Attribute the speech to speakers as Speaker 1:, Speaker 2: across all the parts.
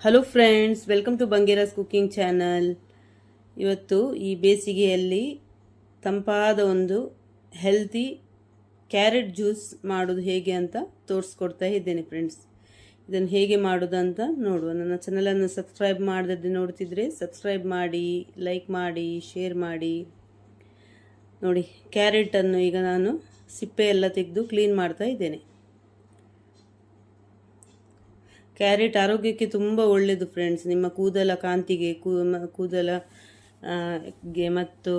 Speaker 1: Hello friends, welcome to Bangera's cooking channel. ಇವತ್ತು ಈ ಬೇಸಿಗೆಯಲ್ಲಿ ತಂಪಾದ ಒಂದು ಹೆಲ್ತಿ ಕ್ಯಾರೆಟ್ ಜ್ಯೂಸ್ ಮಾಡೋದು ಹೇಗೆ ಅಂತ ತೋರಿಸ್ಕೊಡ್ತಾ ಇದ್ದೇನೆ ಫ್ರೆಂಡ್ಸ್. ಇದನ್ನು ಹೇಗೆ ಮಾಡೋದು ಅಂತ ನೋಡುವ. ನನ್ನ ಚಾನಲನ್ನು ಸಬ್ಸ್ಕ್ರೈಬ್ ಮಾಡದಿದ್ದರೆ ನೋಡ್ತಿದ್ರೆ ಸಬ್ಸ್ಕ್ರೈಬ್ ಮಾಡಿ, ಲೈಕ್ ಮಾಡಿ, ಶೇರ್ ಮಾಡಿ. ನೋಡಿ, ಕ್ಯಾರೆಟನ್ನು ಈಗ ನಾನು ಸಿಪ್ಪೆ ಎಲ್ಲ ತೆಗೆದು ಕ್ಲೀನ್ ಮಾಡ್ತಾ ಇದ್ದೇನೆ. ಕ್ಯಾರೆಟ್ ಆರೋಗ್ಯಕ್ಕೆ ತುಂಬ ಒಳ್ಳೆಯದು ಫ್ರೆಂಡ್ಸ್. ನಿಮ್ಮ ಕೂದಲ ಕಾಂತಿಗೆ, ಕೂದಲ ಗೆ ಮತ್ತು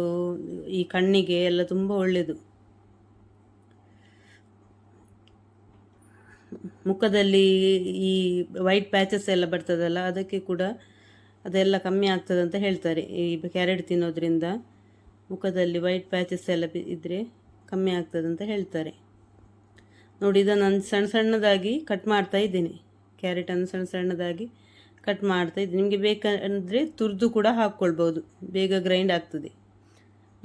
Speaker 1: ಈ ಕಣ್ಣಿಗೆ ಎಲ್ಲ ತುಂಬ ಒಳ್ಳೆಯದು. ಮುಖದಲ್ಲಿ ಈ ವೈಟ್ ಪ್ಯಾಚಸ್ ಎಲ್ಲ ಬರ್ತದಲ್ಲ, ಅದಕ್ಕೆ ಕೂಡ ಅದೆಲ್ಲ ಕಮ್ಮಿ ಆಗ್ತದೆ ಅಂತ ಹೇಳ್ತಾರೆ. ಈ ಕ್ಯಾರೆಟ್ ತಿನ್ನೋದ್ರಿಂದ ಮುಖದಲ್ಲಿ ವೈಟ್ ಪ್ಯಾಚಸ್ ಎಲ್ಲ ಇದ್ದರೆ ಕಮ್ಮಿ ಆಗ್ತದೆ ಅಂತ ಹೇಳ್ತಾರೆ. ನೋಡಿ, ಇದನ್ನು ನಾನು ಸಣ್ಣ ಸಣ್ಣದಾಗಿ ಕಟ್ ಮಾಡ್ತಾ ಇದ್ದೀನಿ. ಕ್ಯಾರೆಟನ್ನು ಸಣ್ಣ ಸಣ್ಣದಾಗಿ ಕಟ್ ಮಾಡ್ತಾ ಇದ್ದೀನಿ. ನಿಮಗೆ ಬೇಕಂದರೆ ತುರಿದು ಕೂಡ ಹಾಕ್ಕೊಳ್ಬೋದು, ಬೇಗ ಗ್ರೈಂಡ್ ಆಗ್ತದೆ.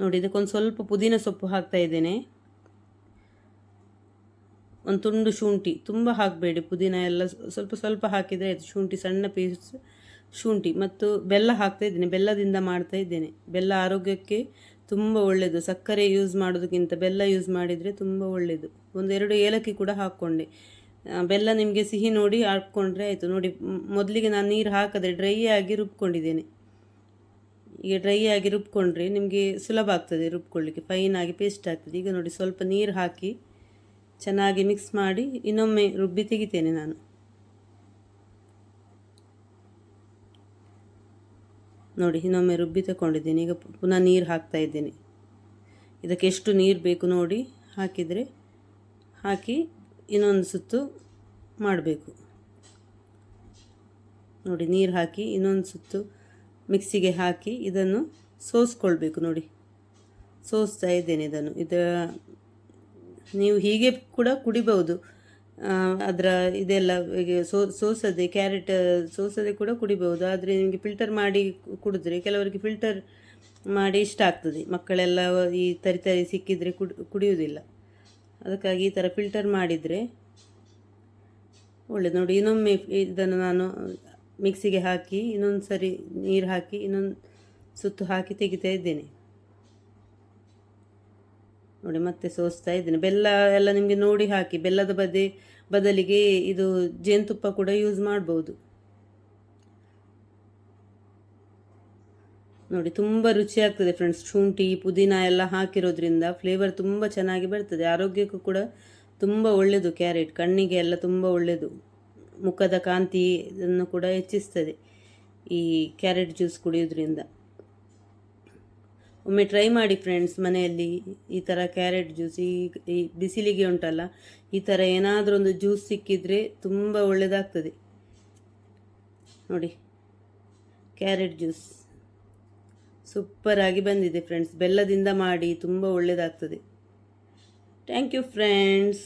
Speaker 1: ನೋಡಿ, ಇದಕ್ಕೊಂದು ಸ್ವಲ್ಪ ಪುದೀನ ಸೊಪ್ಪು ಹಾಕ್ತಾ ಇದ್ದೇನೆ. ಒಂದು ತುಂಡು ಶುಂಠಿ, ತುಂಬ ಹಾಕಬೇಡಿ, ಪುದೀನ ಎಲ್ಲ ಸ್ವಲ್ಪ ಸ್ವಲ್ಪ ಹಾಕಿದರೆ ಆಯಿತು. ಶುಂಠಿ ಸಣ್ಣ ಪೀಸ್ ಶುಂಠಿ ಮತ್ತು ಬೆಲ್ಲ ಹಾಕ್ತಾ ಇದ್ದೇನೆ. ಬೆಲ್ಲದಿಂದ ಮಾಡ್ತಾ ಇದ್ದೇನೆ. ಬೆಲ್ಲ ಆರೋಗ್ಯಕ್ಕೆ ತುಂಬ ಒಳ್ಳೆಯದು. ಸಕ್ಕರೆ ಯೂಸ್ ಮಾಡೋದಕ್ಕಿಂತ ಬೆಲ್ಲ ಯೂಸ್ ಮಾಡಿದರೆ ತುಂಬ ಒಳ್ಳೆಯದು. 1-2 ಏಲಕ್ಕಿ ಕೂಡ ಹಾಕ್ಕೊಂಡೆ. ಬೆಲ್ಲ ನಿಮಗೆ ಸಿಹಿ ನೋಡಿ ಹಾಕ್ಕೊಂಡ್ರೆ ಆಯಿತು. ನೋಡಿ, ಮೊದಲಿಗೆ ನಾನು ನೀರು ಹಾಕದೆ ಡ್ರೈ ಆಗಿ ರುಬ್ಕೊಂಡಿದ್ದೇನೆ. ಈಗ ಡ್ರೈ ಆಗಿ ರುಬ್ಕೊಂಡ್ರೆ ನಿಮಗೆ ಸುಲಭ ಆಗ್ತದೆ ರುಬ್ಕೊಳ್ಳಿಕ್ಕೆ, ಫೈನಾಗಿ ಪೇಸ್ಟ್ ಆಗ್ತದೆ. ಈಗ ನೋಡಿ, ಸ್ವಲ್ಪ ನೀರು ಹಾಕಿ ಚೆನ್ನಾಗಿ ಮಿಕ್ಸ್ ಮಾಡಿ ಇನ್ನೊಮ್ಮೆ ರುಬ್ಬಿ ತೆಗಿತೇನೆ ನಾನು. ನೋಡಿ, ಇನ್ನೊಮ್ಮೆ ರುಬ್ಬಿ ತಗೊಂಡಿದ್ದೇನೆ. ಈಗ ಪುನಃ ನೀರು ಹಾಕ್ತಾ ಇದ್ದೇನೆ. ಇದಕ್ಕೆ ಎಷ್ಟು ನೀರು ಬೇಕು ನೋಡಿ ಹಾಕಿ ಇನ್ನೊಂದು ಸುತ್ತು ಮಾಡಬೇಕು. ನೋಡಿ, ನೀರು ಹಾಕಿ ಇನ್ನೊಂದು ಸುತ್ತು ಮಿಕ್ಸಿಗೆ ಹಾಕಿ ಇದನ್ನು ಸೋಸ್ಕೊಳ್ಬೇಕು. ನೋಡಿ, ಸೋಸ್ತಾ ಇದ್ದೇನೆ ಇದನ್ನು. ನೀವು ಹೀಗೆ ಕೂಡ ಕುಡಿಬಹುದು. ಅದರ ಇದೆಲ್ಲ ಸೋಸದೆ, ಕ್ಯಾರೆಟ್ ಸೋಸದೆ ಕೂಡ ಕುಡಿಬಹುದು. ಆದರೆ ನಿಮಗೆ ಫಿಲ್ಟರ್ ಮಾಡಿ ಕುಡಿದ್ರೆ, ಕೆಲವರಿಗೆ ಫಿಲ್ಟರ್ ಮಾಡಿ ಇಷ್ಟ ಆಗ್ತದೆ. ಮಕ್ಕಳೆಲ್ಲ ಈ ತರಿ ಸಿಕ್ಕಿದರೆ ಕುಡಿಯುವುದಿಲ್ಲ. ಅದಕ್ಕಾಗಿ ಈ ಥರ ಫಿಲ್ಟರ್ ಮಾಡಿದರೆ ಒಳ್ಳೆಯದು. ನೋಡಿ, ಇನ್ನೊಮ್ಮೆ ಇದನ್ನು ನಾನು ಮಿಕ್ಸಿಗೆ ಹಾಕಿ ಇನ್ನೊಂದು ಸರಿ ನೀರು ಹಾಕಿ ಇನ್ನೊಂದು ಸುತ್ತು ಹಾಕಿ ತೆಗಿತಾ ಇದ್ದೇನೆ. ನೋಡಿ, ಮತ್ತೆ ಸೋಸ್ತಾ ಇದ್ದೇನೆ. ಬೆಲ್ಲ ಎಲ್ಲ ನಿಮಗೆ ನೋಡಿ ಹಾಕಿ. ಬೆಲ್ಲದ ಬದಲಿಗೆ ಇದು ಜೇನುತುಪ್ಪ ಕೂಡ ಯೂಸ್ ಮಾಡ್ಬೋದು. ನೋಡಿ, ತುಂಬ ರುಚಿಯಾಗ್ತದೆ ಫ್ರೆಂಡ್ಸ್. ಶುಂಠಿ ಪುದೀನ ಎಲ್ಲ ಹಾಕಿರೋದ್ರಿಂದ ಫ್ಲೇವರ್ ತುಂಬ ಚೆನ್ನಾಗಿ ಬರ್ತದೆ. ಆರೋಗ್ಯಕ್ಕೂ ಕೂಡ ತುಂಬ ಒಳ್ಳೆಯದು. ಕ್ಯಾರೆಟ್ ಕಣ್ಣಿಗೆ ಎಲ್ಲ ತುಂಬ ಒಳ್ಳೆಯದು. ಮುಖದ ಕಾಂತಿಯನ್ನು ಕೂಡ ಹೆಚ್ಚಿಸ್ತದೆ ಈ ಕ್ಯಾರೆಟ್ ಜ್ಯೂಸ್ ಕುಡಿಯೋದ್ರಿಂದ. ಒಮ್ಮೆ ಟ್ರೈ ಮಾಡಿ ಫ್ರೆಂಡ್ಸ್ ಮನೆಯಲ್ಲಿ. ಈ ಥರ ಕ್ಯಾರೆಟ್ ಜ್ಯೂಸ್ ಈ ಬಿಸಿಲಿಗೆ ಉಂಟಲ್ಲ, ಈ ಥರ ಏನಾದರೂ ಒಂದು ಜ್ಯೂಸ್ ಸಿಕ್ಕಿದರೆ ತುಂಬ ಒಳ್ಳೆಯದಾಗ್ತದೆ. ನೋಡಿ, ಕ್ಯಾರೆಟ್ ಜ್ಯೂಸ್ ಸೂಪರಾಗಿ ಬಂದಿದೆ ಫ್ರೆಂಡ್ಸ್. ಬೆಲ್ಲದಿಂದ ಮಾಡಿ ತುಂಬ ಒಳ್ಳೆಯದಾಗ್ತದೆ. Thank you friends.